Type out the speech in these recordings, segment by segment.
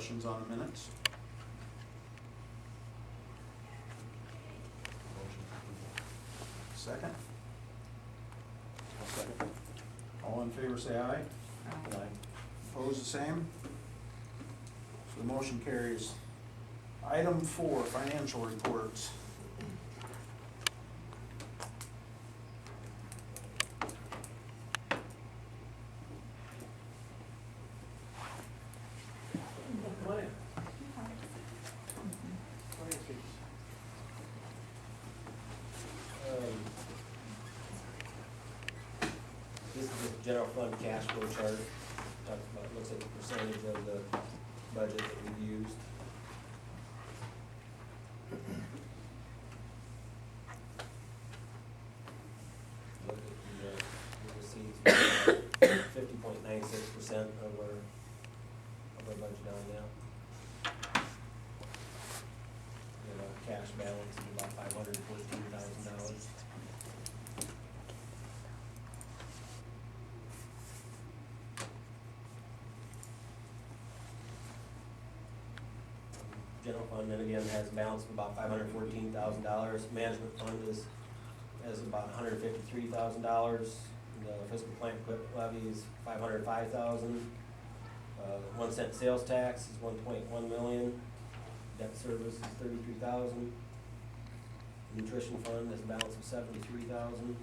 questions on the minutes? Second? Second. All in favor say aye. Opposed, the same? So the motion carries. Item 4, financial reports. This is the general fund cash flow chart. Talks about, looks at the percentage of the budget that we've used. Look at the receipts, 50.96% of our budget on now. And our cash balance is about $514,000. General fund, then again, has a balance of about $514,000. Management fund has about $153,000. The fiscal plant equipment levy is $505,000. 1 cent sales tax is $1.1 million. Debt service is $33,000. Nutrition fund has a balance of $73,000.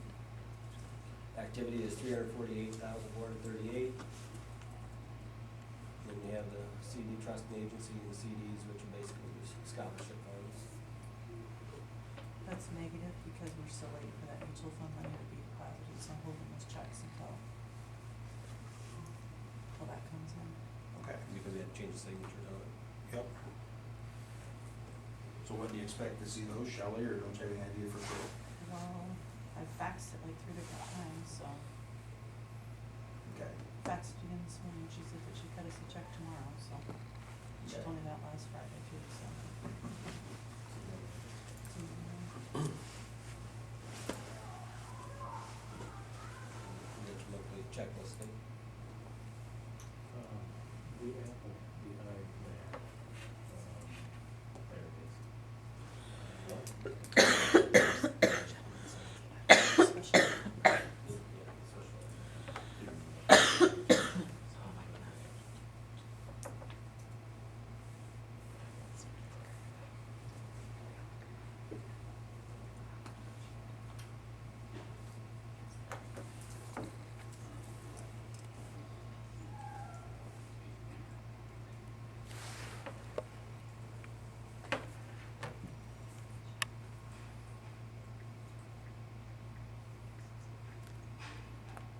Activity is $348,438. Then we have the CD trust and agency and the CDs, which are basically scholarship funds. That's negative because we're still waiting for that mutual fund money to be deposited, so I'm holding those checks until that comes in. Okay. Because we had to change the signatures on it. Yep. So when do you expect to see those, Shelley, or don't you have any idea for sure? Well, I faxed it like 3 different times, so Okay. faxed it in this morning, she said that she cut us a check tomorrow, so she Okay. told me that last Friday too, so. There's a monthly checklist thing. We have behind that. There it is. Especially-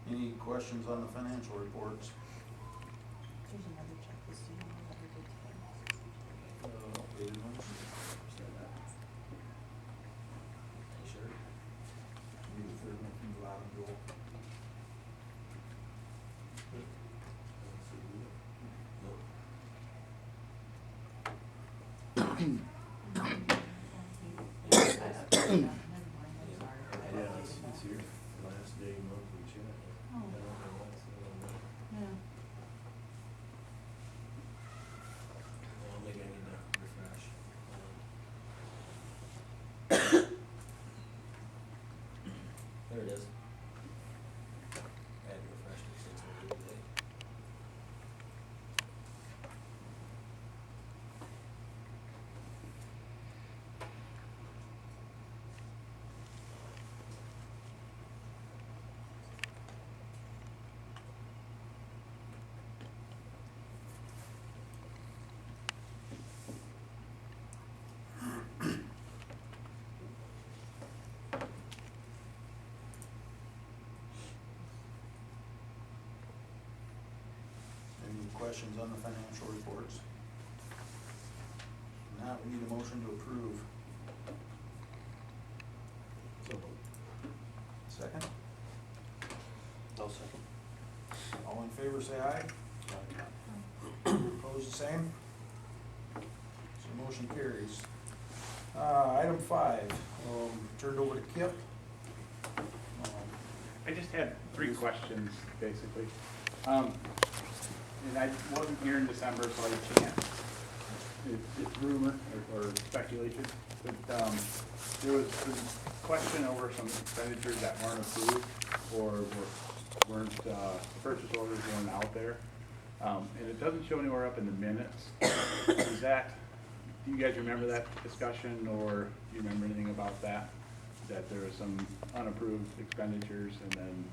Any questions on the financial reports? There's another checklist, you know, that we did today. Updated ones? Sure. Need the third one from the bottom, Joel. Never mind, I'm sorry. Yeah, it's here, last day monthly check. Oh. I don't know what's on there. Yeah. Well, maybe I need to refresh. There it is. I hadn't refreshed it since we did today. Any questions on the financial reports? Now, we need a motion to approve. So, Second? I'll second. All in favor, say aye. Opposed, the same? So motion carries. Item 5, turned over to Kip. I just had 3 questions, basically. And I wasn't here in December, so I can't it's rumor or speculation, but, there was some question over some expenditures that weren't approved or weren't, purchase orders weren't out there. And it doesn't show anywhere up in the minutes. Is that, do you guys remember that discussion, or do you remember anything about that? That there was some unapproved expenditures, and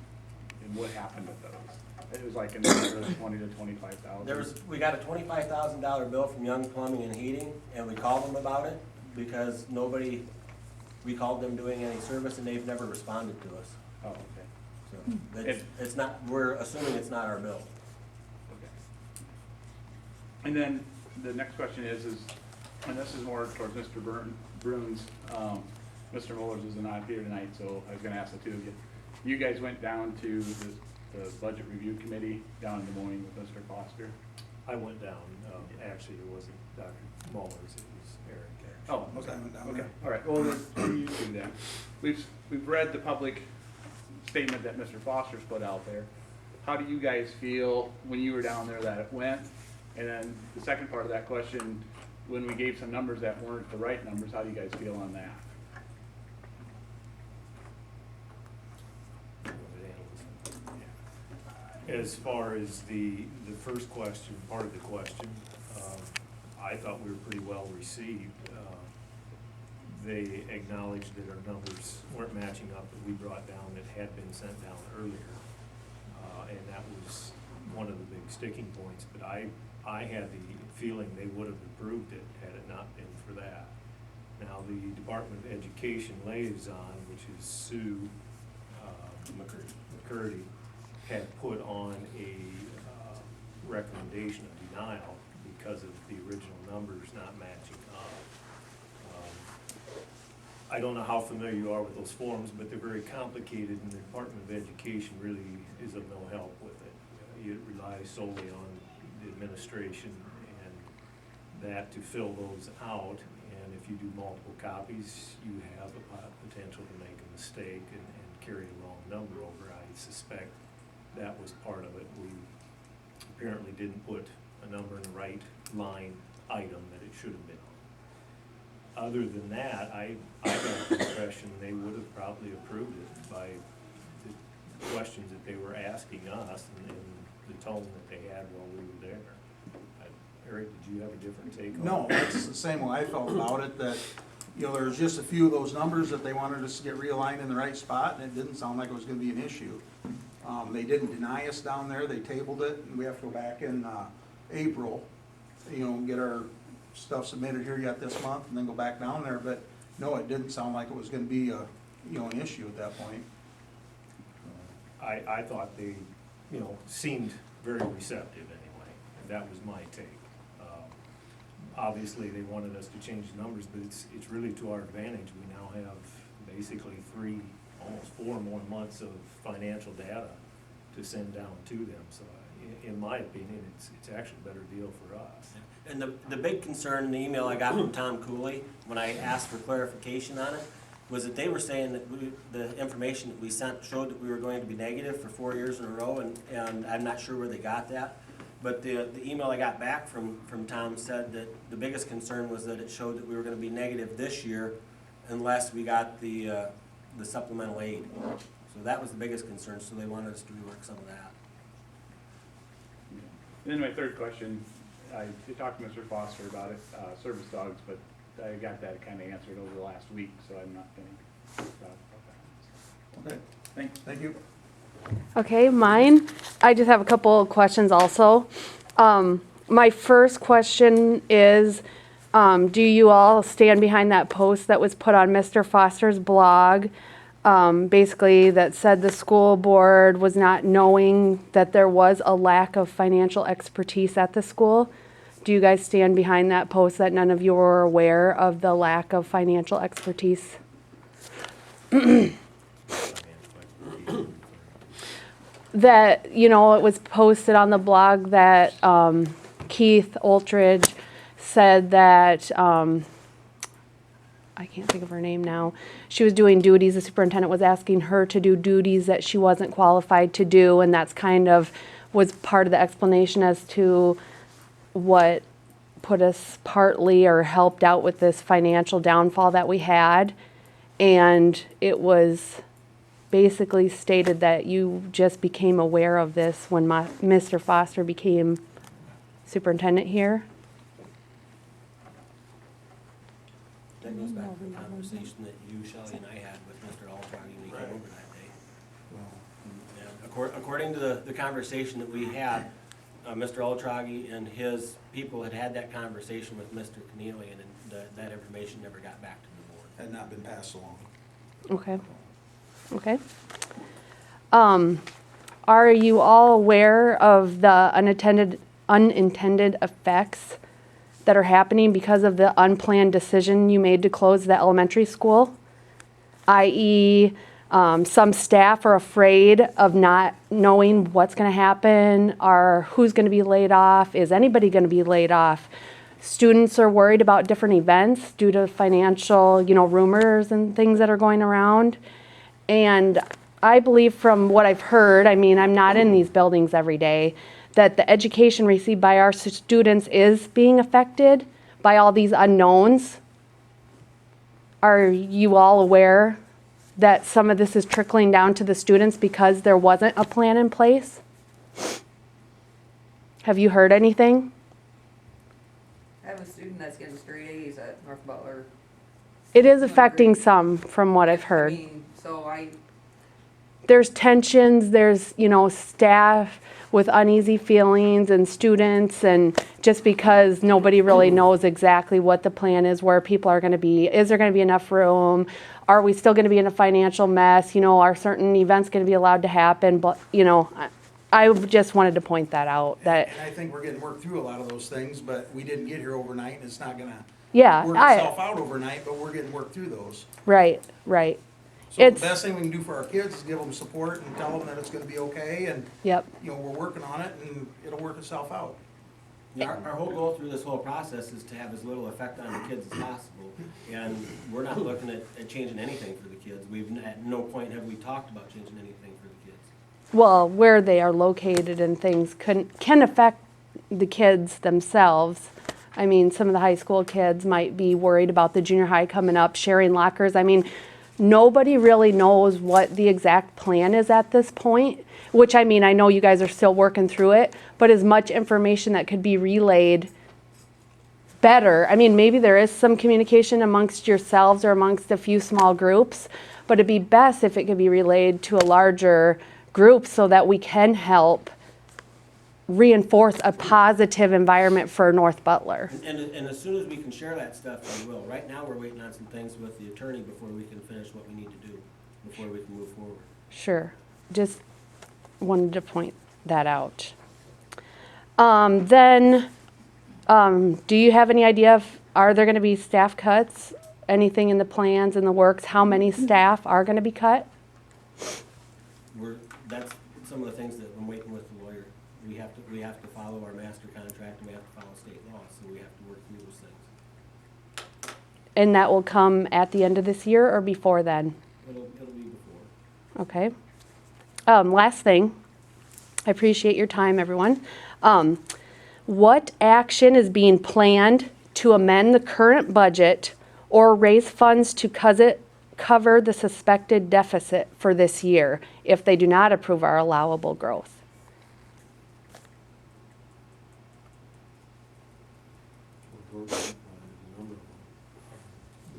what happened with those? It was like in the order of 20 to 25,000. We got a $25,000 bill from Young Plumbing and Heating, and we called them about it because we called them doing any service, and they've never responded to us. Oh, okay. So it's not, we're assuming it's not our bill. Okay. And then the next question is, and this is more towards Mr. Bruns. Mr. Mullers is not here tonight, so I was gonna ask the two of you. You guys went down to the budget review committee down in Des Moines with Mr. Foster? I went down, actually, it wasn't Dr. Mullers, it was Eric, actually. Oh, Okay, I went down okay, there. all right, well, then, you do that. We've read the public statement that Mr. Foster's put out there. How do you guys feel when you were down there that it went? And then the second part of that question, when we gave some numbers that weren't the right numbers, how do you guys feel on that? As far as the first question, part of the question, I thought we were pretty well received. They acknowledged that our numbers weren't matching up that we brought down that had been sent down earlier. And that was one of the big sticking points, but I had the feeling they would have approved it had it not been for that. Now, the Department of Education liaison, which is Sue McCurdy, had put on a recommendation of denial because of the original numbers not matching up. I don't know how familiar you are with those forms, but they're very complicated, and the Department of Education really is of no help with it. It relies solely on the administration and that to fill those out, and if you do multiple copies, you have a potential to make a mistake and carry the wrong number over. I suspect that was part of it. We apparently didn't put a number in the right line item that it should have been. Other than that, I got the impression they would have probably approved it by the questions that they were asking us and the tone that they had while we were there. Eric, did you have a different take on it? No, that's the same way I felt about it, that, you know, there's just a few of those numbers that they wanted us to get realigned in the right spot, and it didn't sound like it was gonna be an issue. They didn't deny us down there, they tabled it, and we have to go back in, April, you know, get our stuff submitted here yet this month, and then go back down there, but no, it didn't sound like it was gonna be a, you know, an issue at that point. I thought they, you know, seemed very receptive anyway. That was my take. Obviously, they wanted us to change the numbers, but it's really to our advantage. We now have basically 3, almost 4 more months of financial data to send down to them. So in my opinion, it's actually a better deal for us. And the big concern in the email I got from Tom Cooley, when I asked for clarification on it, was that they were saying that the information that we sent showed that we were going to be negative for 4 years in a row, and I'm not sure where they got that. But the email I got back from Tom said that the biggest concern was that it showed that we were gonna be negative this year unless we got the supplemental aid. So that was the biggest concern, so they wanted us to rework some of that. And then my third question, I talked to Mr. Foster about it, service dogs, but I got that kind of answered over the last week, so I'm not gonna talk about that. Okay, Thanks. thank you. Okay, mine, I just have a couple of questions also. My first question is, do you all stand behind that post that was put on Mr. Foster's blog? Basically that said the school board was not knowing that there was a lack of financial expertise at the school. Do you guys stand behind that post that none of you were aware of the lack of financial expertise? That, you know, it was posted on the blog that Keith Oltridge said that, I can't think of her name now, she was doing duties, the superintendent was asking her to do duties that she wasn't qualified to do, and that's kind of was part of the explanation as to what put us partly or helped out with this financial downfall that we had. And it was basically stated that you just became aware of this when Mr. Foster became superintendent here. That goes back to the conversation that you, Shelley, and I had with Mr. Altrog when he came over that day. Yeah, according to the conversation that we had, Mr. Altroggy and his people had that conversation with Mr. Keneally, and that information never got back to the board. Had not been passed along. Okay. Okay. Are you all aware of the unintended effects that are happening because of the unplanned decision you made to close the elementary school? i.e., some staff are afraid of not knowing what's going to happen, or who's going to be laid off, is anybody going to be laid off? Students are worried about different events due to financial, rumors and things that are going around. And I believe from what I've heard, I mean, I'm not in these buildings every day, that the education received by our students is being affected by all these unknowns. Are you all aware that some of this is trickling down to the students because there wasn't a plan in place? Have you heard anything? I have a student that's getting straight A's at North Butler. It is affecting some, from what I've heard. I mean, so There's tensions, there's, staff with uneasy feelings and students, and just because nobody really knows exactly what the plan is, where people are going to be, is there going to be enough room? Are we still going to be in a financial mess? Are certain events going to be allowed to happen? But, I just wanted to point that out. That And I think we're getting worked through a lot of those things, but we didn't get here overnight, and it's not gonna yeah, work itself out overnight, but we're getting worked through those. right. So the It's- best thing we can do for our kids is give them support and tell them that it's gonna be okay, and, Yep. we're working on it, and it'll work itself out. Yeah, our whole goal through this whole process is to have as little effect on the kids as possible, and we're not looking at changing anything for the kids. At no point have we talked about changing anything for the kids. Well, where they are located and things can affect the kids themselves. I mean, some of the high school kids might be worried about the junior high coming up, sharing lockers. I mean, nobody really knows what the exact plan is at this point, which I mean, I know you guys are still working through it, but as much information that could be relayed better. I mean, maybe there is some communication amongst yourselves or amongst a few small groups, but it'd be best if it could be relayed to a larger group so that we can help reinforce a positive environment for North Butler. And as soon as we can share that stuff, we will. Right now, we're waiting on some things with the attorney before we can finish what we need to do, before we can move forward. Sure, just wanted to point that out. Then, do you have any idea of, are there gonna be staff cuts? Anything in the plans, in the works, how many staff are gonna be cut? That's some of the things that I'm waiting with the lawyer. We have to follow our master contract, and we have to follow state law, so we have to work through those things. And that will come at the end of this year or before then? It'll be before. Okay. Last thing, I appreciate your time, everyone. What action is being planned to amend the current budget or raise funds to cover the suspected deficit for this year if they do not approve our allowable growth? The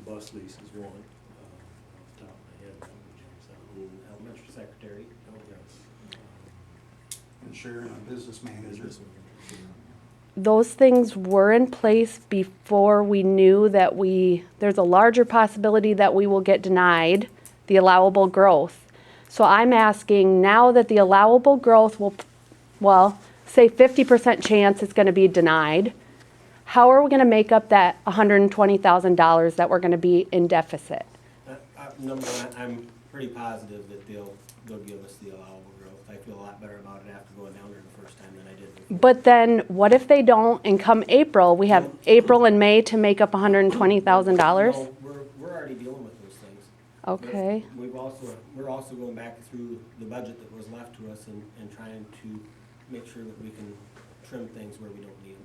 bus lease is one, off the top of my head, Elementary secretary. And sharing a business manager. Those things were in place before we knew that there's a larger possibility that we will get denied the allowable growth. So I'm asking now that the allowable growth will, say 50% chance it's going to be denied, how are we going to make up that $120,000 that we're going to be in deficit? Number one, I'm pretty positive that they'll give us the allowable growth. I feel a lot better about it after going down there the first time than I did before. But then what if they don't, and come April, we have April and May to make up $120,000? No, we're already dealing with those things. Okay. We're also going back through the budget that was left to us and trying to make sure that we can trim things where we don't need them.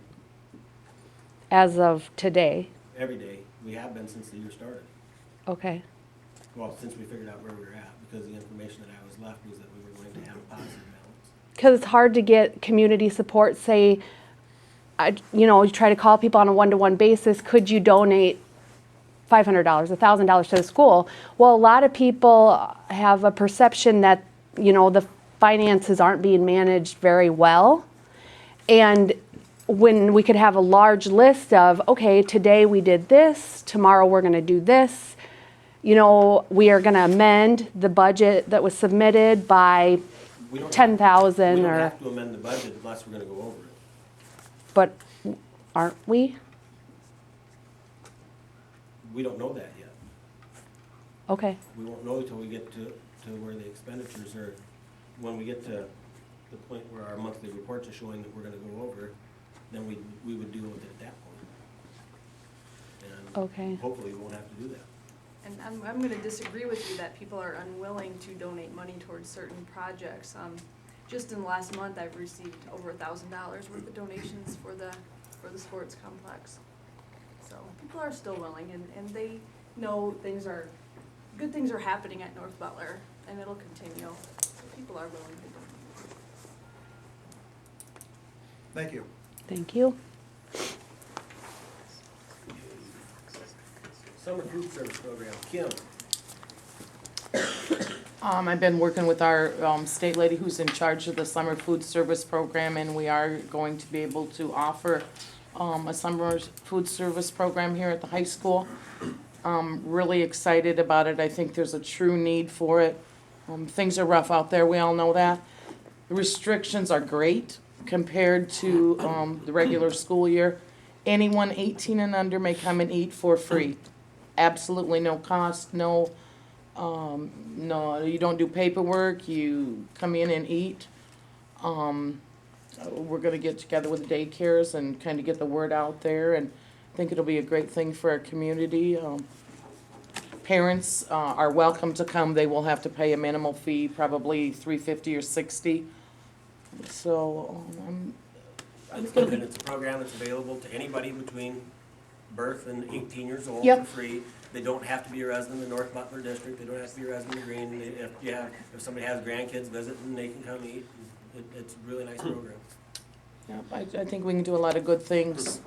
as of today? Every day, we have been since the year started. Okay. Well, since we figured out where we were at, because the information that I was left was that we were going to have a positive balance. Because it's hard to get community support, say, you try to call people on a one-to-one basis, could you donate $500, $1,000 to the school? Well, a lot of people have a perception that, the finances aren't being managed very well. And when we could have a large list of, okay, today we did this, tomorrow we're gonna do this, we are gonna amend the budget that was submitted by We don't- 10,000 We don't or, have to amend the budget unless we're gonna go over it. but aren't we? We don't know that yet. Okay, We won't know until we get to where the expenditures are. When we get to the point where our monthly reports are showing that we're gonna go over, then we would deal with it at that point. And okay. hopefully we won't have to do that. And I'm gonna disagree with you that people are unwilling to donate money towards certain projects. Just in the last month, I've received over $1,000 worth of donations for the sports complex. So people are still willing, and they know good things are happening at North Butler, and it'll continue. So people are willing to donate. Thank you. Thank you. Summer food service program, Kim. I've been working with our state lady who's in charge of the summer food service program, and we are going to be able to offer a summer food service program here at the high school. Really excited about it. I think there's a true need for it. Things are rough out there, we all know that. The restrictions are great compared to the regular school year. Anyone 18 and under may come and eat for free. Absolutely no cost, no, you don't do paperwork, you come in and eat. We're gonna get together with the daycares and kind of get the word out there, and I think it'll be a great thing for our community. Parents are welcome to come. They will have to pay a minimal fee, probably $3.50 or $60. So, it's gonna And be, it's a program that's available to anybody between birth and 18 years old Yep. for free. They don't have to be a resident of the North Butler district. They don't have to be a resident of Green. If somebody has grandkids visiting, they can come eat. It's a really nice program. yeah, I think we can do a lot of good things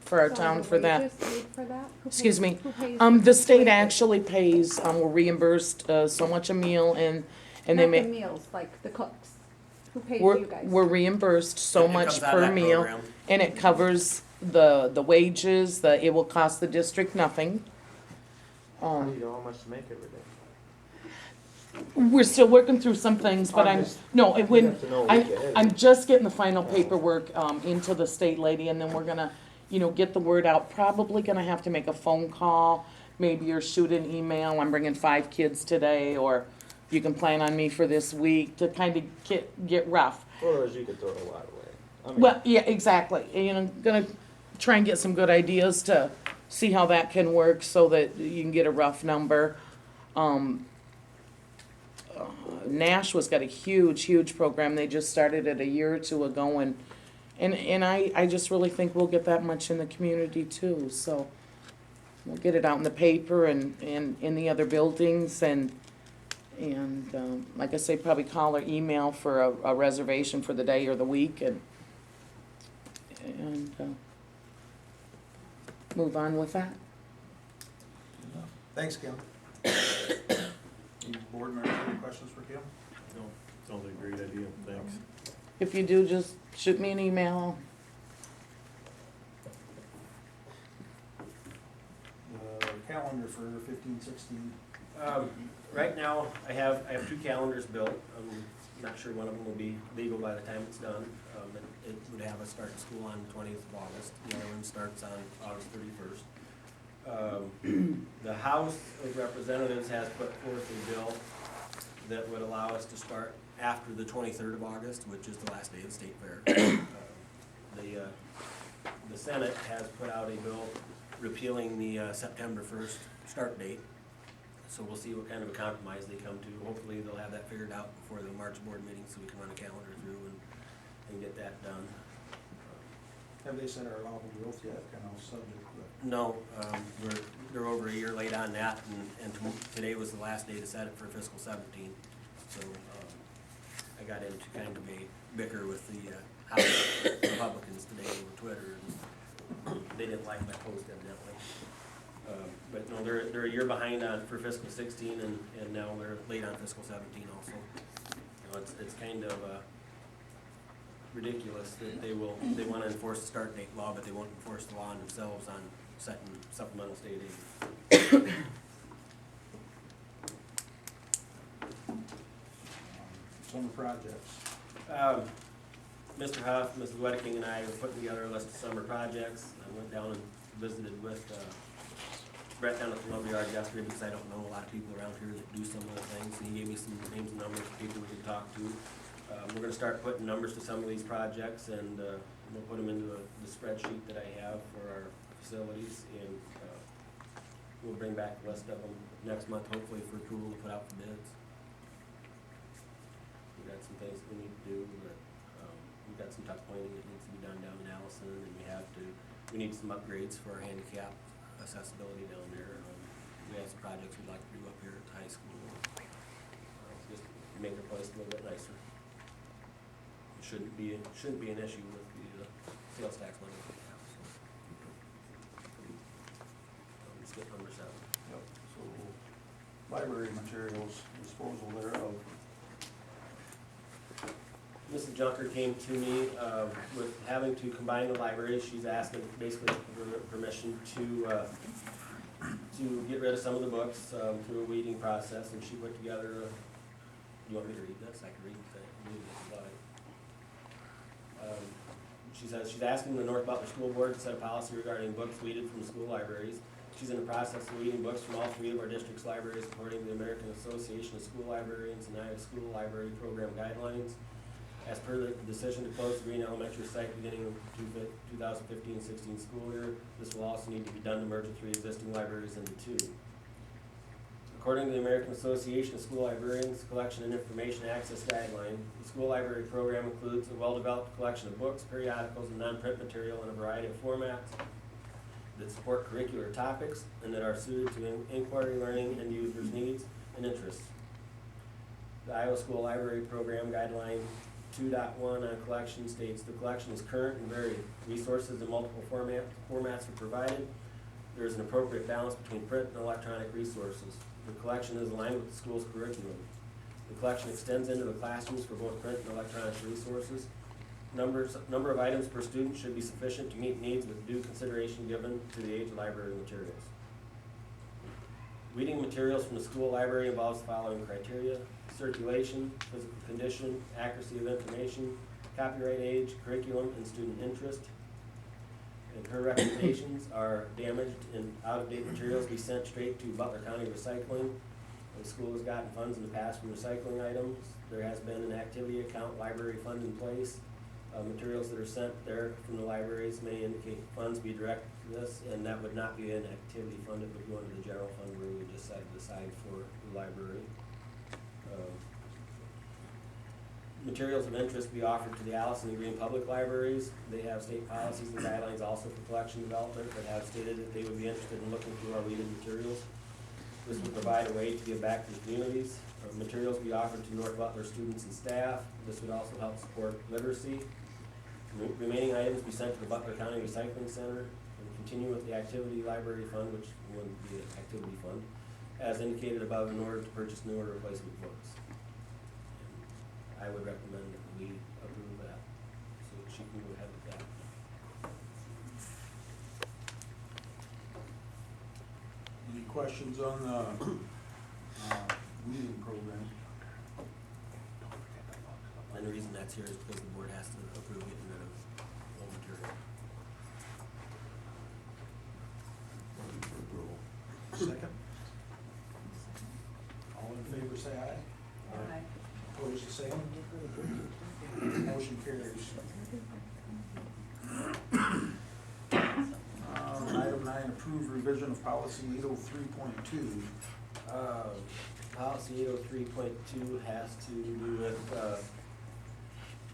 for our town for that. Excuse me. The state actually pays, we're reimbursed so much a meal, and they Not the make, meals, like the cooks. Who pays we're, you guys? we're reimbursed so It much comes out of per that meal. program. And it covers the wages, it will cost the district nothing. How do you know how much to make every day? We're still working through some things, but I'm just- no, You when, have to know a week ahead. I'm just getting the final paperwork, into the state lady, and then we're gonna, get the word out. Probably gonna have to make a phone call, maybe, or shoot an email. I'm bringing 5 kids today, or you can plan on me for this week, to kind of get rough. Otherwise, you could throw a lot away. I mean, Well, yeah, exactly. Gonna try and get some good ideas to see how that can work so that you can get a rough number. Nashwa's got a huge program. They just started it a year or two ago, and I just really think we'll get that much in the community too. So we'll get it out in the paper and in the other buildings, and like I say, probably call or email for a reservation for the day or the week, and move on with that. Thanks, Kim. Any board members, any questions for Kim? No, sounds like a great idea, thanks. If you do, just shoot me an email. Calendar for 15-16. Right now, I have 2 calendars built. I'm not sure one of them will be legal by the time it's done. It would have us start school on the 20th of August. The other one starts on August 31st. The House of Representatives has put forth a bill that would allow us to start after the 23rd of August, which is the last day of the state fair. The Senate has put out a bill repealing the September 1st start date. So we'll see what kind of a compromise they come to. Hopefully they'll have that figured out before the March board meeting so we can run a calendar through and get that done. Have they set our allowable growth yet, kind of subject to No, they're over a year late on that, and today was the last day to set it for fiscal 17. So, I got into kind of a bicker with the House Republicans today over Twitter, and they didn't like my post evidently. But no, they're a year behind for fiscal 16, and now they're late on fiscal 17 also. You know, it's kind of ridiculous that they want to enforce the start date law, but they won't enforce the law on themselves on setting supplemental state aid. summer projects. Mr. Huff, Mrs. Wedeking, and I were putting together a list of summer projects. I went down and visited with Brett down at the lumberyard yesterday because I don't know a lot of people around here that do some of the things. And he gave me some names and numbers of people we can talk to. We're gonna start putting numbers to some of these projects, and we'll put them into the spreadsheet that I have for our facilities, and we'll bring back a list of them next month, hopefully for approval to put out for bids. We got some things that we need to do, but we've got some tuck pointing that needs to be done down in Allison, and we need some upgrades for our handicap accessibility down there. We have some projects we'd like to do up here at the high school, just make our place a little bit nicer. It shouldn't be an issue with the sales tax money that we have, so. Let's get number 7. Yep, so library materials, disposal thereof. Mrs. Junker came to me with having to combine the libraries. She's asking basically for permission to get rid of some of the books through a weeding process, and she put together. You want me to read this? I can read it if you like. She says she's asking the North Butler School Board to set a policy regarding books weeded from school libraries. She's in the process of weeding books from all 3 of our district's libraries according to the American Association of School Librarians and Iowa School Library Program guidelines. As per the decision to close the Green Elementary site beginning of 2015-16 school year, this will also need to be done to merge the 3 existing libraries into 2. According to the American Association of School Librarians Collection and Information Access Guideline, the school library program includes a well-developed collection of books, periodicals, and non-print material in a variety of formats that support curricular topics and that are suited to inquiry learning and users' needs and interests. The Iowa School Library Program Guideline 2.1 on collection states the collection is current and varied. Resources in multiple formats are provided. There is an appropriate balance between print and electronic resources. The collection is aligned with the school's curriculum. The collection extends into the classrooms for both print and electronic resources. Number of items per student should be sufficient to meet needs with due consideration given to the age of library materials. Weeding materials from the school library involves the following criteria: circulation, physical condition, accuracy of information, copyright age, curriculum, and student interest. And her recommendations are damaged and out-of-date materials be sent straight to Butler County Recycling. The school has gotten funds in the past from recycling items. There has been an activity account library fund in place. Materials that are sent there from the libraries may indicate funds be directed to this, and that would not be an activity fund. It would go into the general fund where we would just set it aside for the library. Materials of interest be offered to the Allison and Green Public Libraries. They have state policies and guidelines also for collection development that have stated that they would be interested in looking through our weeded materials. This would provide a way to give back to the communities. Materials be offered to North Butler students and staff. This would also help support literacy. Remaining items be sent to the Butler County Recycling Center and continue with the activity library fund, which wouldn't be an activity fund, as indicated above in order to purchase new or replacement books. I would recommend that we approve that, so that she can go ahead with that. Any questions on the weeding program? And the reason that's here is because the board has to approve getting rid of old material. Motion for approval. Second? All in favor, say aye. Aye. Opposed, the same. Motion carries. Item 9, approve revision of policy 803.2. Policy 803.2 has to do with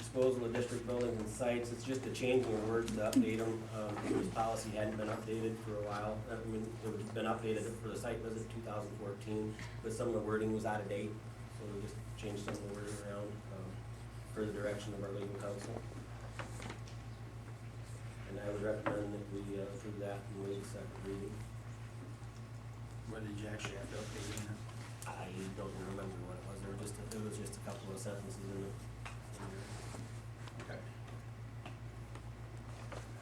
disposal of district buildings and sites, it's just a changing of words to update them. This policy hadn't been updated for a while. I mean, it had been updated for the site visit 2014, but some of the wording was out of date, so we just changed some of the wording around for the direction of our legal counsel. And I would recommend that we approve that and waive second reading. What did you actually have to update in there? I don't remember what it was. It was just a couple of sentences in it. Okay.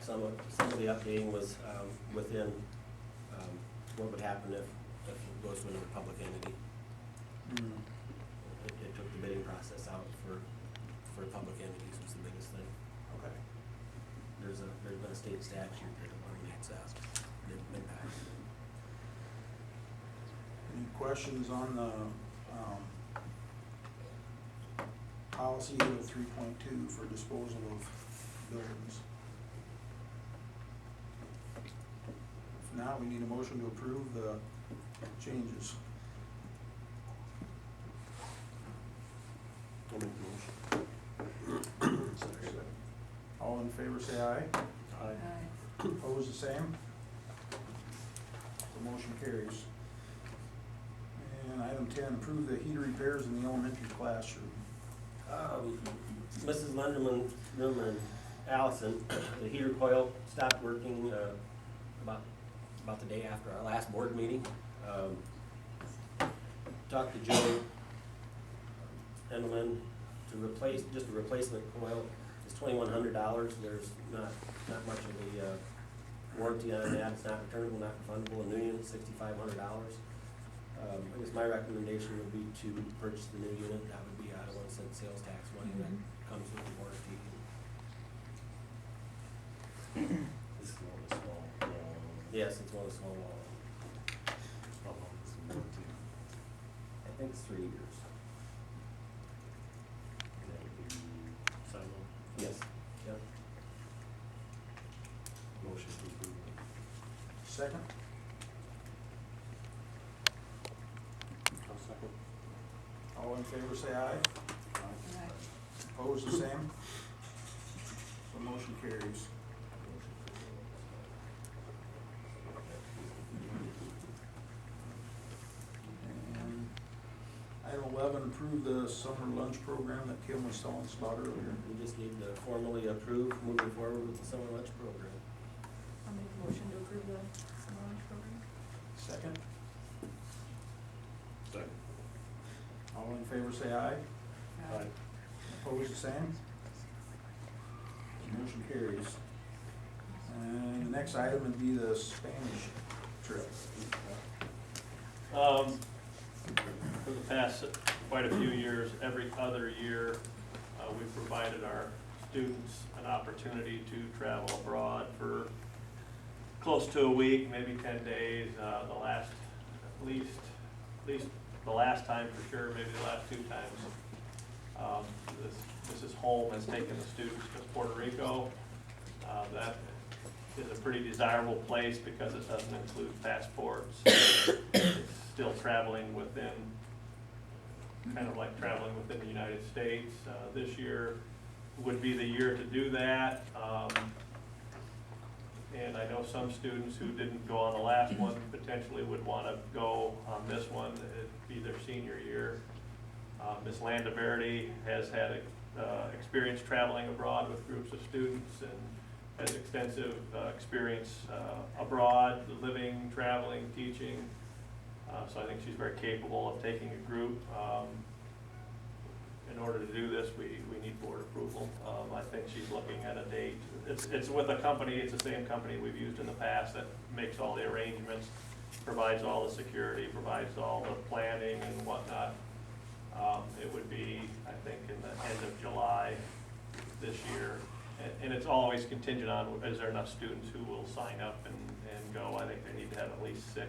Some of the updating was within what would happen if it goes to another public entity. Mm. It took the bidding process out for public entities was the biggest thing. Okay. There's been a state statute that eliminates that impact. Any questions on the, policy 3.2 for disposal of buildings? If not, we need a motion to approve the changes. I'll make the motion. All in favor, say aye. Opposed, the same. The motion carries. And item 10, approve the heater repairs in the elementary classroom. Mrs. Lunderman and Allison, the heater coil stopped working about the day after our last board meeting. Talked to Joe Endelman to replace, just a replacement coil. It's $2,100. There's not much of a warranty on that. It's not returnable, not refundable. A new unit, $6,500. I guess my recommendation would be to purchase the new unit. That would be out of 1 cent sales tax money that comes with the warranty. This is one of the small, Yes, it's one of the small ones. how long is the warranty? I think it's 3 years. And that would be silo. Yes. Yep. Motion to approve. Second? I'll second. All in favor, say aye. Opposed, the same. So motion carries. And item 11, approve the summer lunch program that Kim was telling us about earlier. We just need to formally approve moving forward with the summer lunch program. I'll make a motion to approve the summer lunch program. Second? Second. All in favor, say aye. Aye. Opposed, the same. Motion carries. And the next item would be the Spanish trip. For the past quite a few years, every other year, we've provided our students an opportunity to travel abroad for close to a week, maybe 10 days. The last, at least the last time for sure, maybe the last 2 times. Mrs. Holm has taken the students to Puerto Rico. That is a pretty desirable place because it doesn't include passports. It's still traveling within, kind of like traveling within the United States. This year would be the year to do that. And I know some students who didn't go on the last one potentially would want to go on this one. It'd be their senior year. Ms. Landaverde has had experience traveling abroad with groups of students and has extensive experience abroad, living, traveling, teaching. So I think she's very capable of taking a group. In order to do this, we need board approval. I think she's looking at a date. It's with a company, it's the same company we've used in the past that makes all the arrangements, provides all the security, provides all the planning and whatnot. It would be, I think, in the end of July this year. And it's always contingent on, is there enough students who will sign up and go? I think they need to have at least 6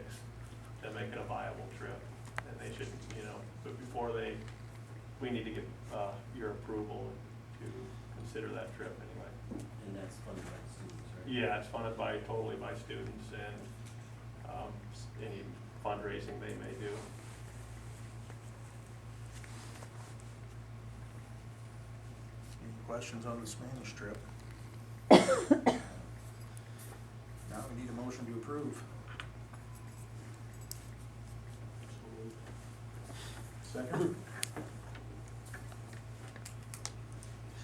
to make it a viable trip. And they should, but before we need to get your approval to consider that trip anyway. And that's funded by the students, right? Yeah, it's funded totally by students and any fundraising they may do. Any questions on the Spanish trip? Now we need a motion to approve. Second?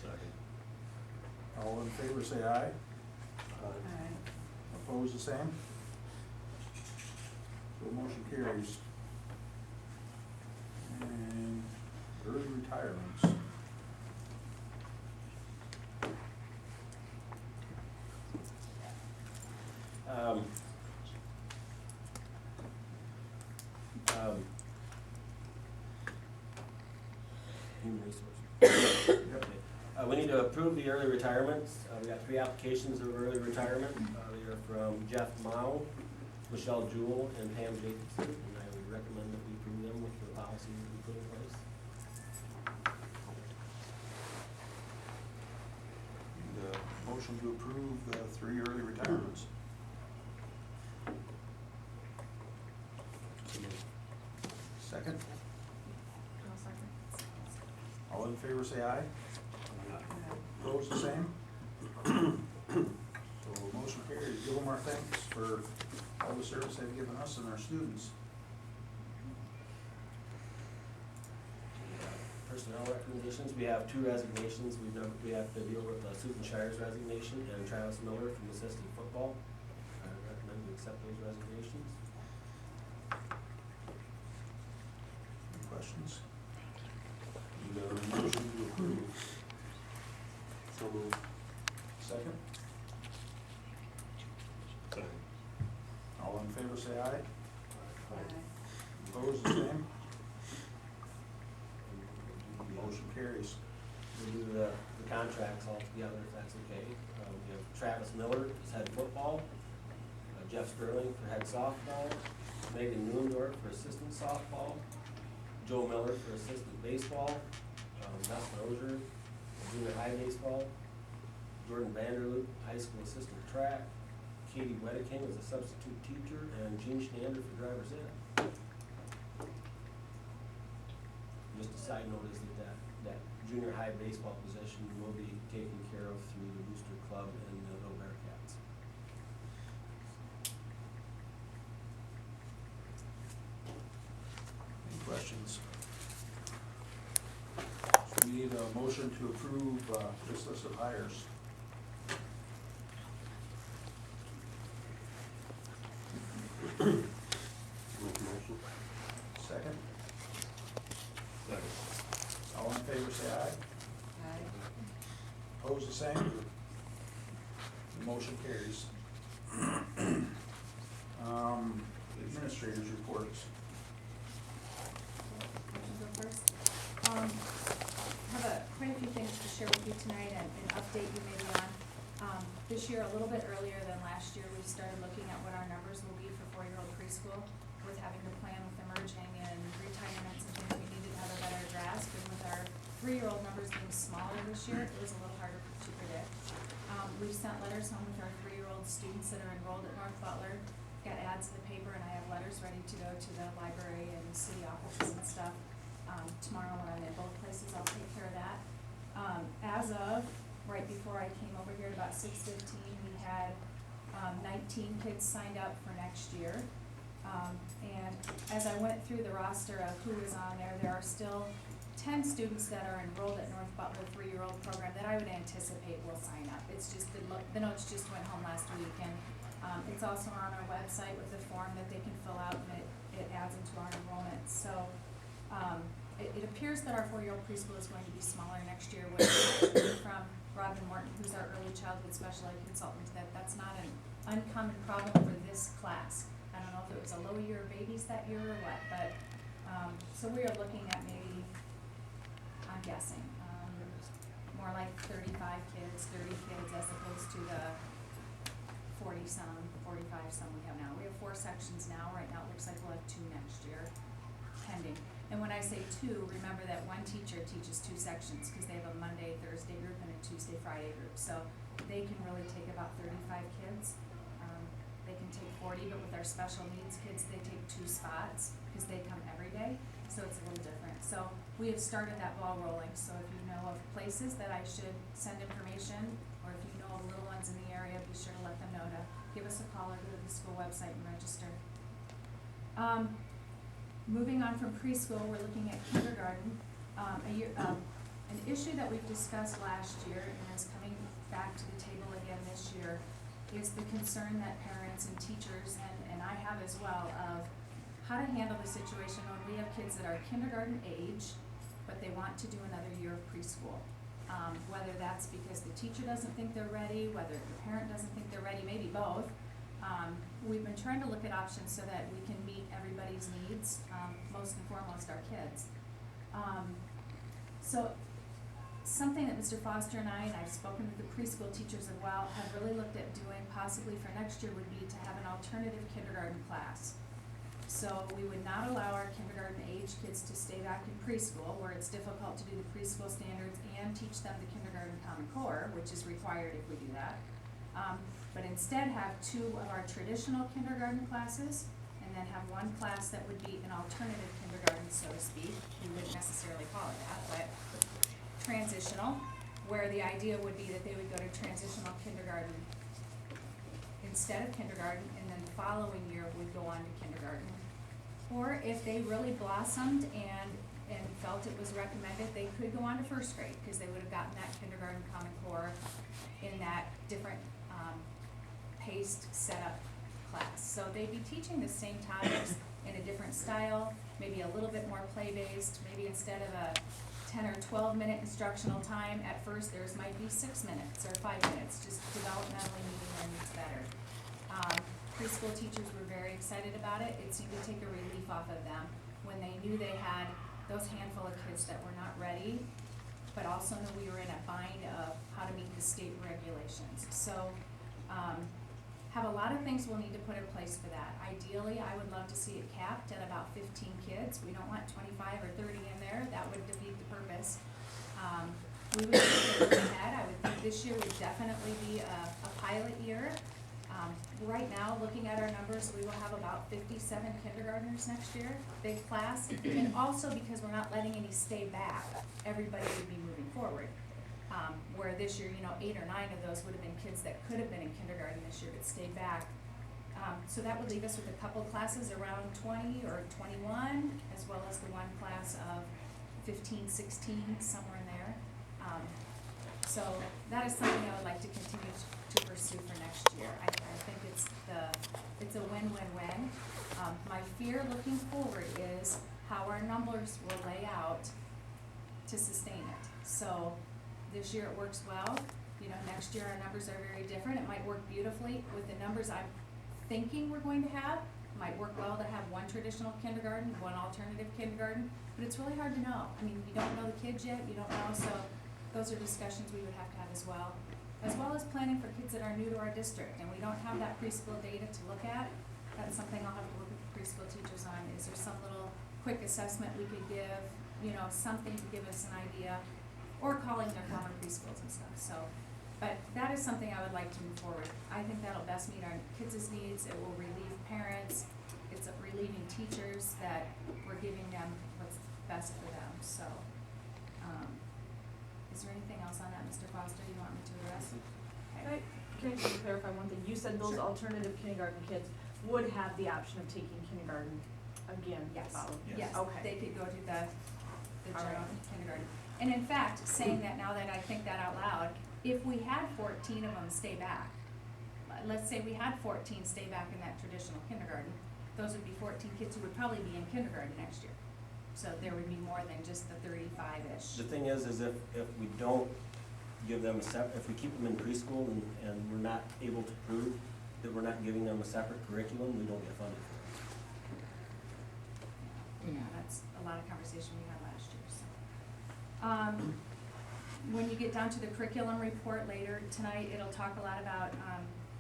Second. All in favor, say aye. Opposed, the same? So motion carries. And early retirements. Human resources. Yep. We need to approve the early retirements. We got 3 applications of early retirement. They are from Jeff Mao, Michelle Jewell, and Pam Jacobson, and I would recommend that we approve them with the policy that we put in place. Need a motion to approve the 3 early retirements. Second? I'll second. All in favor, say aye. Opposed, the same? So motion carries. Give them our thanks for all the service they've given us and our students. Personnel recommendations, we have 2 resignations. We have to deal with Susan Shire's resignation and Travis Miller from assistant football. I recommend we accept those resignations. Any questions? Need a motion to approve. So moved. Second? Second. All in favor, say aye. Opposed, the same? Motion carries. We'll do the contracts all together, if that's okay. We have Travis Miller as head football, Jeff Sterling for head softball, Megan Newendorf for assistant softball, Joe Miller for assistant baseball, Dustin Ozier, junior high baseball, Jordan Vanderloop, high school assistant track, Katie Wedeking as a substitute teacher, and Gene Schnander for driver's ed. Just a side note is that junior high baseball position will be taken care of through the Booster Club and the Little Bearcats. Any questions? So we need a motion to approve this list of hires. Make motion. Second? Second. All in favor, say aye. Opposed, the same? The motion carries. Administrators reports. I'll go first. Have quite a few things to share with you tonight and update you maybe on. This year, a little bit earlier than last year, we started looking at what our numbers will be for 4-year-old preschool, with having to plan with emerging and retirements and things we needed to have a better grasp. And with our 3-year-old numbers being smaller this year, it was a little harder to predict. We've sent letters home with our 3-year-old students that are enrolled at North Butler, got ads in the paper, and I have letters ready to go to the library and city offices and stuff. Tomorrow when I'm in both places, I'll take care of that. As of right before I came over here at about 6:15, we had 19 kids signed up for next year. And as I went through the roster of who is on there, there are still 10 students that are enrolled at North Butler 3-year-old program that I would anticipate will sign up. It's just, the notes just went home last week, and it's also on our website with a form that they can fill out, and it adds into our enrollment. So it appears that our 4-year-old preschool is going to be smaller next year, which from Robin Morton, who's our early childhood special ed consultant, that's not an uncommon problem for this class. I don't know if it was a low year of babies that year or what, but, so we are looking at maybe, I'm guessing, more like 35 kids, 30 kids, as opposed to the 40-some, 45-some we have now. We have 4 sections now. Right now, it looks like we'll have 2 next year, pending. And when I say 2, remember that one teacher teaches 2 sections, because they have a Monday, Thursday group and a Tuesday, Friday group. So they can really take about 35 kids. they can take 40, but with our special needs kids, they take 2 spots, because they come every day, so it's a little different. So we have started that ball rolling, so if you know of places that I should send information, or if you know of little ones in the area, be sure to let them know to give us a call or go to the school website and register. Moving on from preschool, we're looking at kindergarten. An issue that we've discussed last year and is coming back to the table again this year is the concern that parents and teachers, and I have as well, of how to handle the situation when we have kids that are kindergarten age, but they want to do another year of preschool. Whether that's because the teacher doesn't think they're ready, whether the parent doesn't think they're ready, maybe both. We've been trying to look at options so that we can meet everybody's needs, most and foremost our kids. So something that Mr. Foster and I've spoken with the preschool teachers as well, have really looked at doing possibly for next year would be to have an alternative kindergarten class. So we would not allow our kindergarten age kids to stay back in preschool, where it's difficult to do the preschool standards and teach them the kindergarten Common Core, which is required if we do that. But instead have 2 of our traditional kindergarten classes, and then have 1 class that would be an alternative kindergarten, so to speak. We wouldn't necessarily call it that, but transitional, where the idea would be that they would go to transitional kindergarten instead of kindergarten, and then the following year would go on to kindergarten. Or if they really blossomed and felt it was recommended, they could go on to first grade, because they would have gotten that kindergarten Common Core in that different paced setup class. So they'd be teaching the same topics in a different style, maybe a little bit more play-based, maybe instead of a 10 or 12-minute instructional time, at first theirs might be 6 minutes or 5 minutes, just developmentally meeting their needs better. Preschool teachers were very excited about it. It seemed to take a relief off of them when they knew they had those handful of kids that were not ready, but also knew we were in a bind of how to meet the state regulations. So have a lot of things we'll need to put in place for that. Ideally, I would love to see it capped at about 15 kids. We don't want 25 or 30 in there. That would defeat the purpose. We would look ahead. I would think this year would definitely be a pilot year. Right now, looking at our numbers, we will have about 57 kindergartners next year, big class. And also because we're not letting any stay back, everybody would be moving forward. Where this year, 8 or 9 of those would have been kids that could have been in kindergarten this year but stayed back. So that would leave us with a couple classes around 20 or 21, as well as the 1 class of 15, 16, somewhere in there. So that is something I would like to continue to pursue for next year. I think it's a win-win-win. My fear looking forward is how our numbers will lay out to sustain it. So this year it works well. Next year our numbers are very different. It might work beautifully with the numbers I'm thinking we're going to have. It might work well to have 1 traditional kindergarten, 1 alternative kindergarten, but it's really hard to know. I mean, you don't know the kids yet, you don't know, so those are discussions we would have to have as well as planning for kids that are new to our district, and we don't have that preschool data to look at. That's something I'll have to work with the preschool teachers on. Is there some little quick assessment we could give, something to give us an idea, or calling their former preschools and stuff. So, but that is something I would like to move forward. I think that'll best meet our kids' needs. It will relieve parents. It's relieving teachers that we're giving them what's best for them. So, is there anything else on that, Mr. Foster, you want me to address? Okay. Can I just clarify one thing? You said those Sure. alternative kindergarten kids would have the option of taking kindergarten again? Yes. followed? Yes, Okay. they could go to the All general right. kindergarten. And in fact, saying that now that I think that out loud, if we had 14 of them stay back, let's say we had 14 stay back in that traditional kindergarten, those would be 14 kids who would probably be in kindergarten next year. So there would be more than just the 35-ish. The thing is if we don't give them if we keep them in preschool and we're not able to prove that we're not giving them a separate curriculum, we don't get funded for it. Yeah, that's a lot of conversation we had last year, so. When you get down to the curriculum report later tonight, it'll talk a lot about,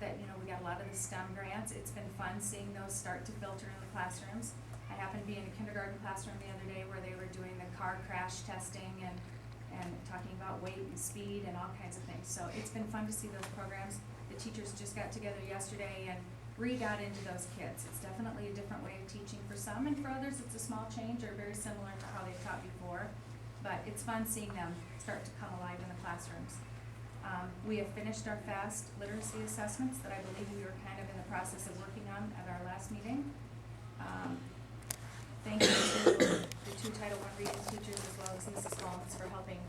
that, we got a lot of the STEM grants. It's been fun seeing those start to filter in the classrooms. I happened to be in a kindergarten classroom the other day where they were doing the car crash testing and talking about weight and speed and all kinds of things. So it's been fun to see those programs. The teachers just got together yesterday and got into those kids. It's definitely a different way of teaching for some, and for others, it's a small change or very similar to how they've taught before. But it's fun seeing them start to come alive in the classrooms. We have finished our FAST literacy assessments that I believe we were kind of in the process of working on at our last meeting. Thank you to the 2 Title I reading teachers as well as Mrs. Holmes for helping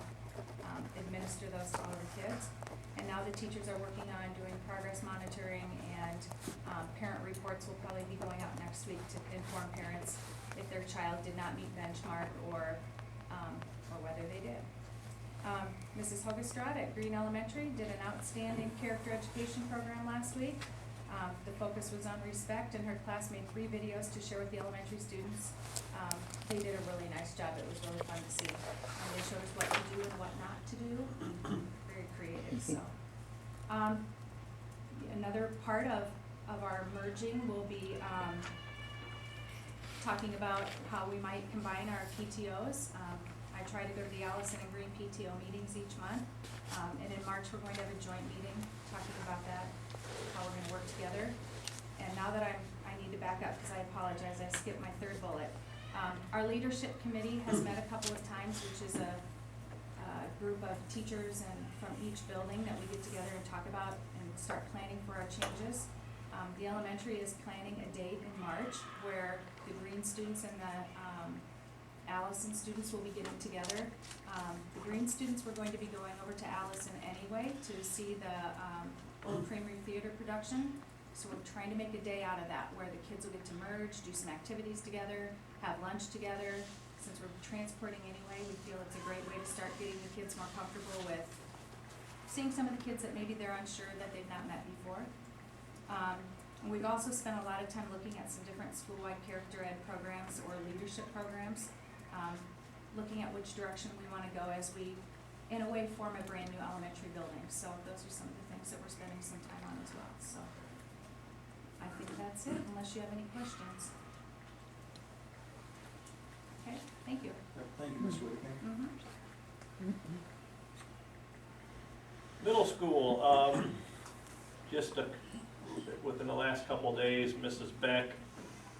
administer those to all of the kids. And now the teachers are working on doing progress monitoring, and parent reports will probably be going out next week to inform parents if their child did not meet benchmark or whether they did. Mrs. Hogestrad at Green Elementary did an outstanding character education program last week. The focus was on respect, and her class made 3 videos to share with the elementary students. They did a really nice job. It was really fun to see. And they showed us what to do and what not to do. Very creative, so. Another part of our merging will be talking about how we might combine our PTOs. I try to go to the Allison and Green PTO meetings each month. And in March, we're going to have a joint meeting talking about that, how we're gonna work together. And now that I need to back up, because I apologize, I skipped my 3rd bullet. Our leadership committee has met a couple of times, which is a group of teachers and from each building that we get together and talk about and start planning for our changes. The elementary is planning a date in March where the Green students and the Allison students will be getting together. The Green students, we're going to be going over to Allison anyway to see the Old Creamery Theater production. So we're trying to make a day out of that where the kids will get to merge, do some activities together, have lunch together. Since we're transporting anyway, we feel it's a great way to start getting the kids more comfortable with seeing some of the kids that maybe they're unsure that they've not met before. And we've also spent a lot of time looking at some different school-wide character ed programs or leadership programs, looking at which direction we want to go as we, in a way, form a brand new elementary building. So those are some of the things that we're spending some time on as well. So I think that's it, unless you have any questions. Okay, thank you. Thank you, Ms. Whitney. Middle school, just within the last couple of days, Mrs. Beck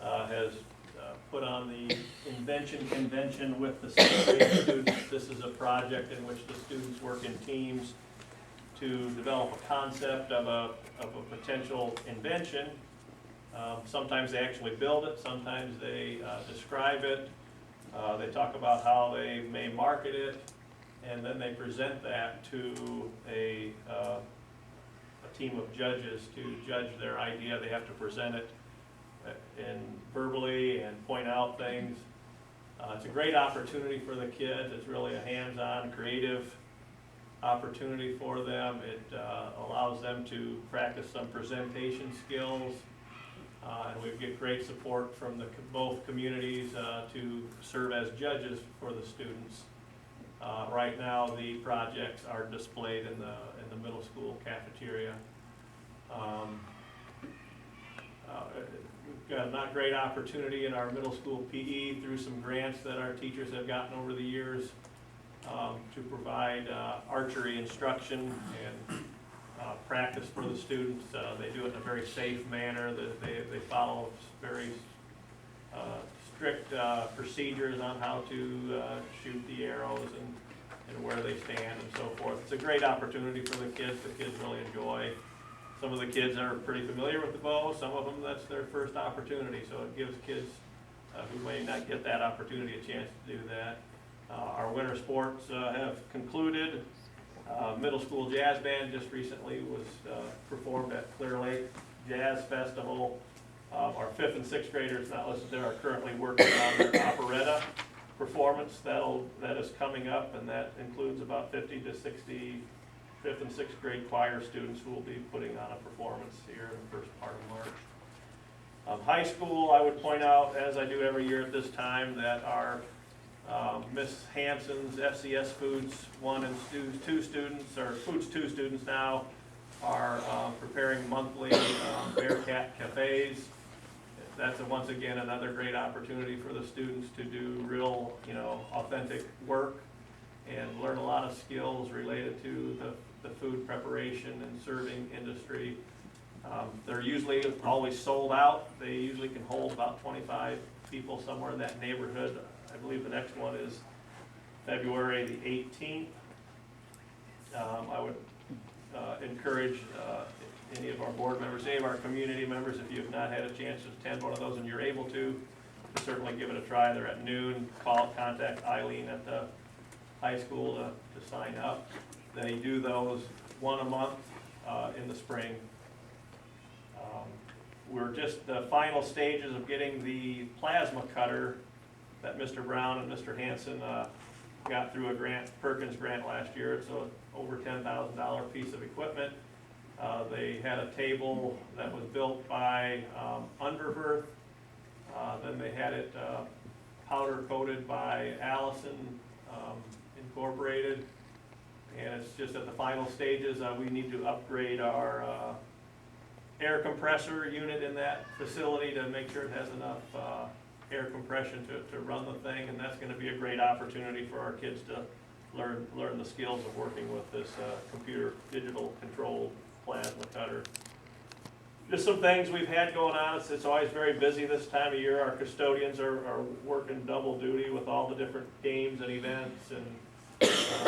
has put on the invention convention with the 6th grade students. This is a project in which the students work in teams to develop a concept of a potential invention. Sometimes they actually build it, sometimes they describe it. They talk about how they may market it, and then they present that to a team of judges to judge their idea. They have to present it in verbally and point out things. It's a great opportunity for the kids. It's really a hands-on, creative opportunity for them. It allows them to practice some presentation skills. And we get great support from both communities to serve as judges for the students. Right now, the projects are displayed in the middle school cafeteria. We've got a not great opportunity in our middle school PE through some grants that our teachers have gotten over the years to provide archery instruction and practice for the students. They do it in a very safe manner. They follow very strict procedures on how to shoot the arrows and where they stand and so forth. It's a great opportunity for the kids. The kids really enjoy. Some of the kids are pretty familiar with the bow. Some of them, that's their first opportunity. So it gives kids who may not get that opportunity a chance to do that. Our winter sports have concluded. Middle school jazz band just recently was performed at Clear Lake Jazz Festival. Our 5th and 6th graders not listed there are currently working on their operetta performance. That is coming up, and that includes about 50 to 60 5th and 6th grade choir students who will be putting on a performance here in the first part of March. High school, I would point out, as I do every year at this time, that our Miss Hanson's FCS Foods 1 and 2 students, or Foods 2 students now, are preparing monthly Bearcat cafes. That's once again another great opportunity for the students to do real, authentic work and learn a lot of skills related to the food preparation and serving industry. They're usually always sold out. They usually can hold about 25 people somewhere in that neighborhood. I believe the next one is February the 18th. I would encourage any of our board members, any of our community members, if you have not had a chance to attend one of those and you're able to certainly give it a try. They're at noon. Contact Eileen at the high school to sign up. They do those one a month in the spring. We're just the final stages of getting the plasma cutter that Mr. Brown and Mr. Hanson got through a grant, Perkins grant last year. It's a over $10,000 piece of equipment. They had a table that was built by Underverth. Then they had it powder coated by Allison Incorporated. And it's just at the final stages. We need to upgrade our air compressor unit in that facility to make sure it has enough air compression to run the thing, and that's going to be a great opportunity for our kids to learn the skills of working with this computer digital controlled plasma cutter. Just some things we've had going on. It's always very busy this time of year. Our custodians are working double duty with all the different games and events and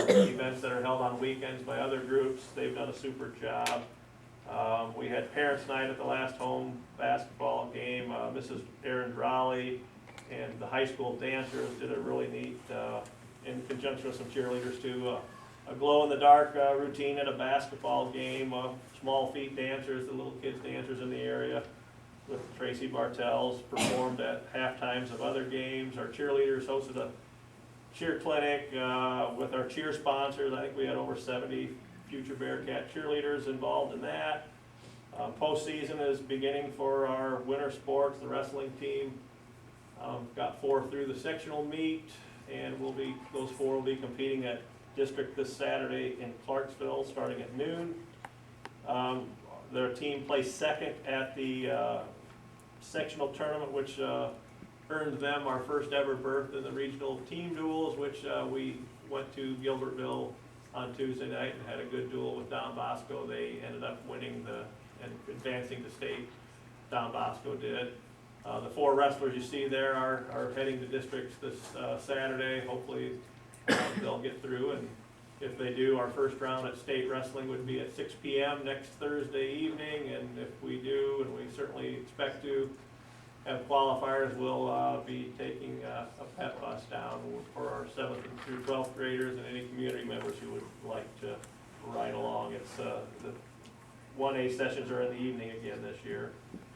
events that are held on weekends by other groups. They've done a super job. We had parents' night at the last home basketball game. Mrs. Erin Raleigh and the high school dancers did a really neat, in conjunction with some cheerleaders too, a glow-in-the-dark routine at a basketball game. Small feet dancers, the little kids dancers in the area with Tracy Bartels performed at half times of other games. Our cheerleaders hosted a cheer clinic with our cheer sponsors. I think we had over 70 future Bearcat cheerleaders involved in that. Postseason is beginning for our winter sports. The wrestling team got 4 through the sectional meet, and those 4 will be competing at district this Saturday in Clarksville starting at noon. Their team placed second at the sectional tournament, which earned them our first ever berth in the regional team duels, which we went to Gilbertville on Tuesday night and had a good duel with Don Bosco. They ended up winning and advancing to state. Don Bosco did. The 4 wrestlers you see there are heading to districts this Saturday. Hopefully they'll get through, and if they do, our first round at state wrestling would be at 6 p.m. next Thursday evening, and if we do, and we certainly expect to have qualifiers, we'll be taking a pet bus down for our 7th through 12th graders and any community members who would like to ride along. It's the 1A sessions are in the evening again this year.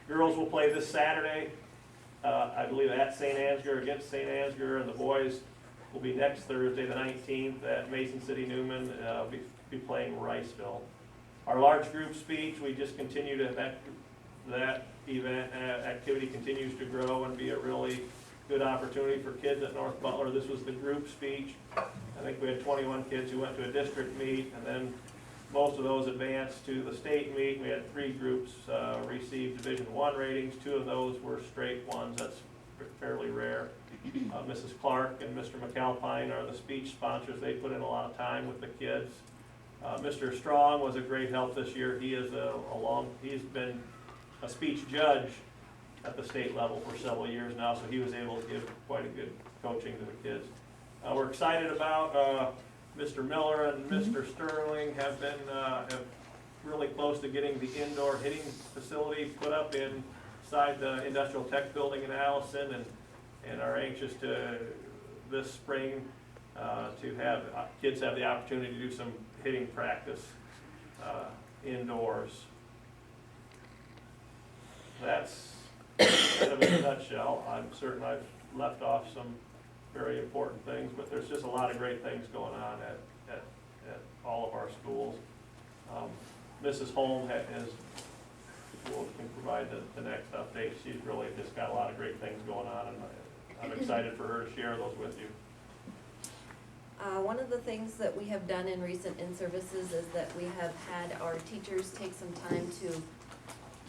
Girls will play this Saturday, I believe at St. Ansgar against St. Ansgar, and the boys will be next Thursday, the 19th, at Mason City Newman, be playing Riceville. Our large group speech, we just continue to, that event activity continues to grow and be a really good opportunity for kids at North Butler. This was the group speech. I think we had 21 kids who went to a district meet, and then most of those advanced to the state meet. We had 3 groups receive Division I ratings. 2 of those were straight ones. That's fairly rare. Mrs. Clark and Mr. McAlpine are the speech sponsors. They put in a lot of time with the kids. Mr. Strong was a great help this year. He is he's been a speech judge at the state level for several years now, so he was able to give quite a good coaching to the kids. We're excited about Mr. Miller and Mr. Sterling have been really close to getting the indoor hitting facility put up inside the Industrial Tech Building in Allison, and are anxious to this spring to have kids have the opportunity to do some hitting practice indoors. That's kind of in a nutshell. I'm certain I've left off some very important things, but there's just a lot of great things going on at all of our schools. Mrs. Holm can provide the next update. She's really just got a lot of great things going on, and I'm excited for her to share those with you. One of the things that we have done in recent in-services is that we have had our teachers take some time to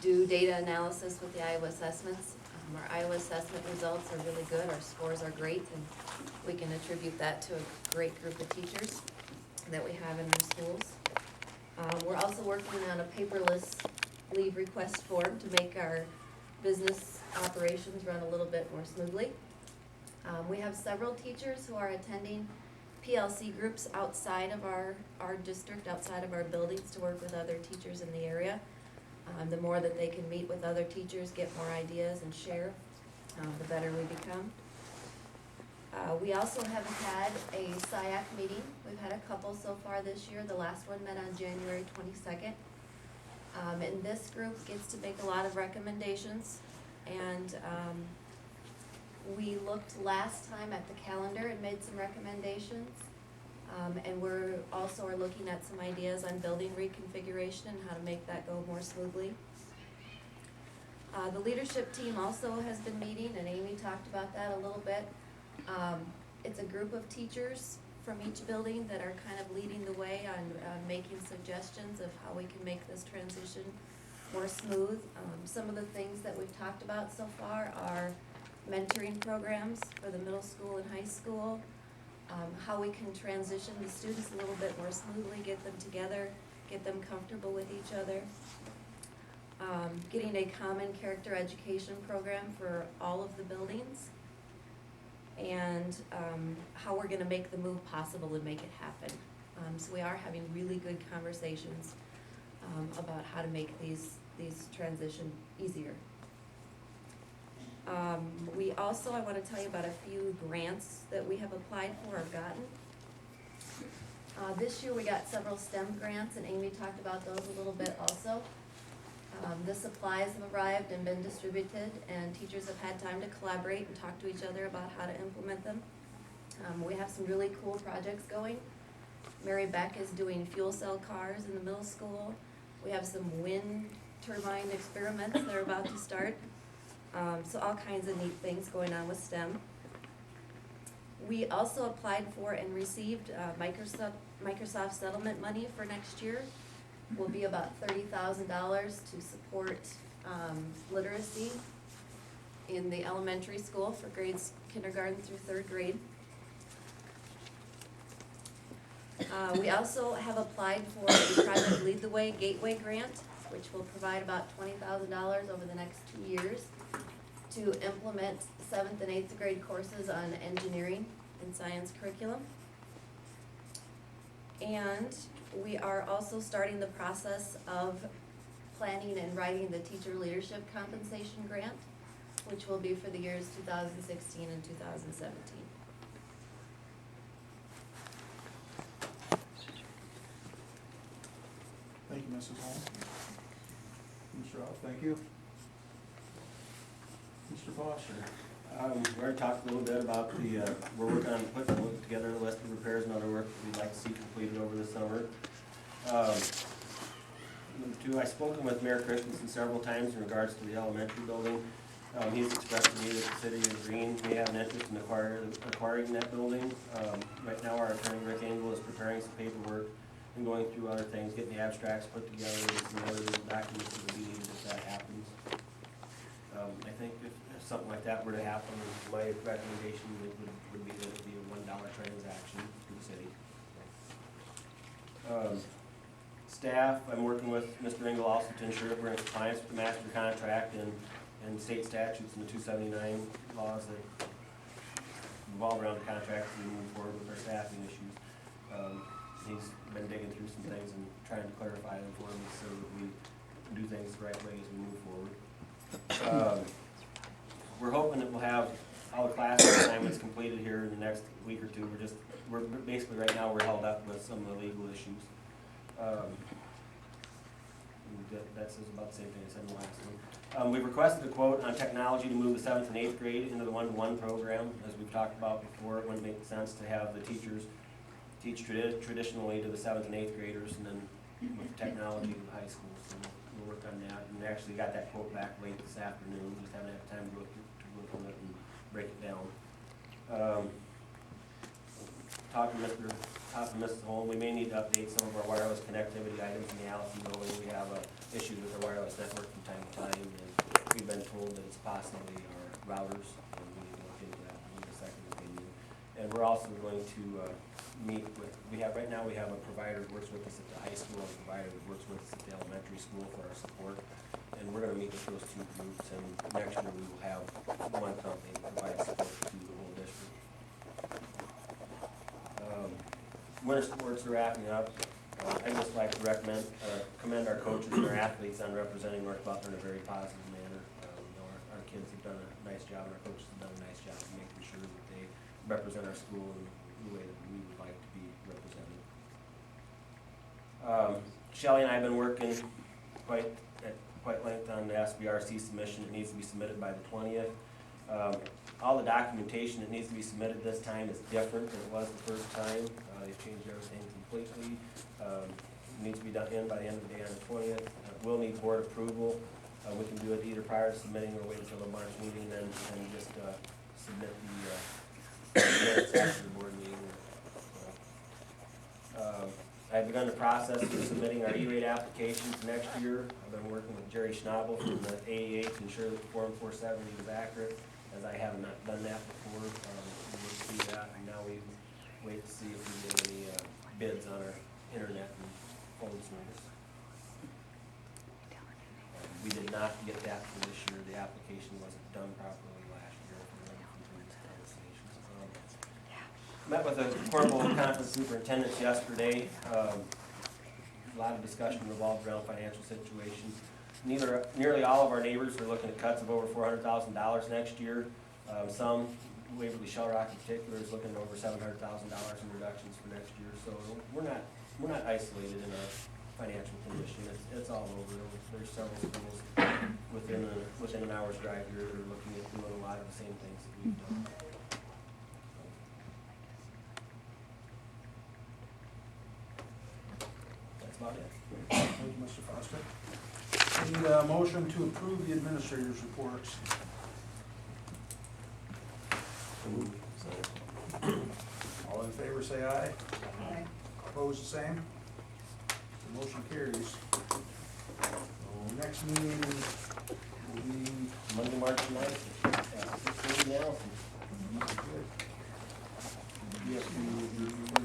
do data analysis with the Iowa assessments. Our Iowa assessment results are really good, our scores are great, and we can attribute that to a great group of teachers that we have in our schools. We're also working on a paperless leave request form to make our business operations run a little bit more smoothly. We have several teachers who are attending PLC groups outside of our district, outside of our buildings, to work with other teachers in the area. The more that they can meet with other teachers, get more ideas and share, the better we become. We also have had a SIAC meeting. We've had a couple so far this year. The last one met on January 22nd. And this group gets to make a lot of recommendations. And we looked last time at the calendar and made some recommendations. And we're also are looking at some ideas on building reconfiguration and how to make that go more smoothly. The leadership team also has been meeting, and Amy talked about that a little bit. It's a group of teachers from each building that are kind of leading the way on making suggestions of how we can make this transition more smooth. Some of the things that we've talked about so far are mentoring programs for the middle school and high school, how we can transition the students a little bit more smoothly, get them together, get them comfortable with each other. Getting a common character education program for all of the buildings, and how we're gonna make the move possible and make it happen. So we are having really good conversations about how to make these transition easier. We also, I wanna tell you about a few grants that we have applied for or gotten. This year we got several STEM grants, and Amy talked about those a little bit also. The supplies have arrived and been distributed, and teachers have had time to collaborate and talk to each other about how to implement them. We have some really cool projects going. Mary Beck is doing fuel cell cars in the middle school. We have some wind turbine experiments that are about to start. So all kinds of neat things going on with STEM. We also applied for and received Microsoft settlement money for next year. Will be about $30,000 to support literacy in the elementary school for grades kindergarten through 3rd grade. We also have applied for the Project Lead the Way Gateway Grant, which will provide about $20,000 over the next 2 years to implement 7th and 8th grade courses on engineering and science curriculum. And we are also starting the process of planning and writing the teacher leadership compensation grant, which will be for the years 2016 and 2017. Thank you, Mrs. Holm. Mr. Roth, thank you. Mr. Foster. We already talked a little bit about we're working on putting together a list of repairs and other work we'd like to see completed over the summer. Number two, I've spoken with Mayor Christensen several times in regards to the elementary building. He's expressed to me that the city of Green may have an interest in acquiring that building. Right now, our attorney, Rick Engel, is preparing some paperwork and going through other things, getting the abstracts put together, and some other documents that would be needed if that happens. I think if something like that were to happen, my recommendation would be that it be a $1 transaction to the city. Staff, I'm working with Mr. Engel also to ensure that we're in compliance with the master contract and state statutes and the 279 laws that revolve around the contract as we move forward with our staffing issues. He's been digging through some things and trying to clarify them for me so that we do things the right way as we move forward. We're hoping that we'll have all the class assignments completed here in the next week or two. We're basically right now we're held up with some of the legal issues. That's about the same thing I said in the last one. We've requested a quote on technology to move the 7th and 8th grade into the 1-to-1 program. As we've talked about before, it wouldn't make sense to have the teachers teach traditionally to the 7th and 8th graders and then with technology to the high school. So we'll work on that. And we actually got that quote back late this afternoon. Just haven't had time to look on it and break it down. Talking to Mrs. Holm, we may need to update some of our wireless connectivity items in the Allison building. We have issues with our wireless network from time to time, and we've been told that it's possibly our routers, and we need to look into that. We need a second opinion. And we're also going to meet with, right now we have a provider that works with us at the high school and a provider that works with us at the elementary elementary school for our support. And we're gonna meet with those two groups, and next year we will have one company provide support to the whole district. Winter sports are wrapping up. I'd just like to commend our coaches and our athletes on representing North Butler in a very positive manner. Our kids have done a nice job, and our coaches have done a nice job of making sure that they represent our school in the way that we would like to be represented. Shelley and I have been working quite length on the SBRC submission. It needs to be submitted by the 20th. All the documentation that needs to be submitted this time is different than it was the first time. They've changed everything completely. It needs to be done by the end of the day on the 20th. We'll need board approval. We can do it either prior to submitting or wait until the March meeting and just submit the minutes after the board meeting. I've begun the process of submitting our E-rate applications next year. I've been working with Jerry Schnabel from the AEA to ensure that the Form 470 is accurate, as I have not done that before. We'll see that, and now we wait to see if we get any bids on our internet and phone service. We did not get that for this year. The application wasn't done properly last year. Met with the Corporal Conference Superintendents yesterday. A lot of discussion revolved around financial situation. Nearly all of our neighbors are looking at cuts of over $400,000 next year. Some, Waverly Shell Rock in particular, is looking at over $700,000 in reductions for next year. So we're not isolated in our financial condition. It's all over. There's several schools within an hour's drive here that are looking at doing a lot of the same things that we've done. That's about it. Thank you, Mr. Foster. Need a motion to approve the administrator's reports. All in favor, say aye. Aye. Opposed, the same. The motion carries. So next meeting will be Monday, March 9th, at 6:30 now.